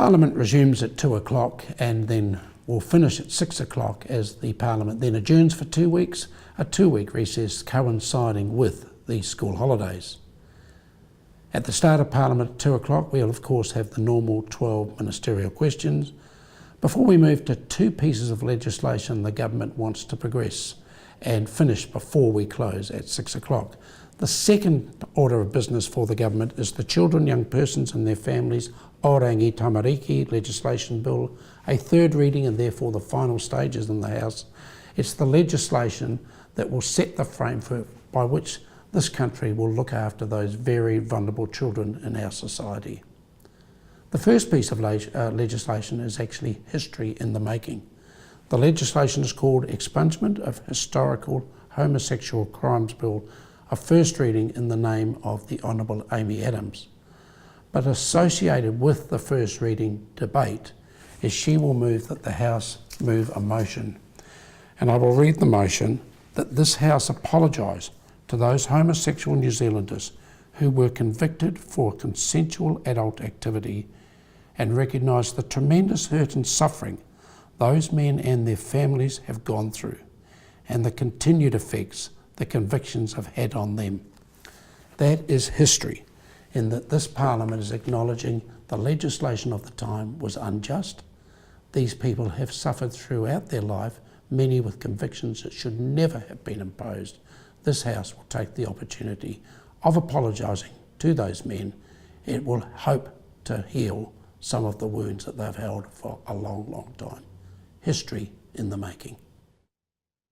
Parliament resumes at 2 o'clock and then will finish at 6 o'clock as the Parliament then adjourns for 2 weeks, a 2-week recess coinciding with the school holidays. At the start of Parliament at 2 o'clock, we'll of course have the normal 12 ministerial questions before we move to 2 pieces of legislation the government wants to progress and finish before we close at 6 o'clock. The second order of business for the government is the Children, Young Persons and Their Families Orangi Tamariki legislation bill, a third reading and therefore the final stages in the House. It's the legislation that will set the framework by which this country will look after those very vulnerable children in our society. The first piece of legislation is actually history in the making. The legislation is called Expungement of Historical Homosexual Crimes Bill, a first reading in the name of the Honourable Amy Adams. But associated with the first reading debate is she will move that the House move a motion. And I will read the motion that this House apologise to those homosexual New Zealanders who were convicted for consensual adult activity and recognise the tremendous hurt and suffering those men and their families have gone through and the continued effects the convictions have had on them. That is history, in that this Parliament is acknowledging the legislation of the time was unjust. These people have suffered throughout their life, many with convictions that should never have been imposed. This House will take the opportunity of apologising to those men. It will hope to heal some of the wounds that they've held for a long, long time. History in the making.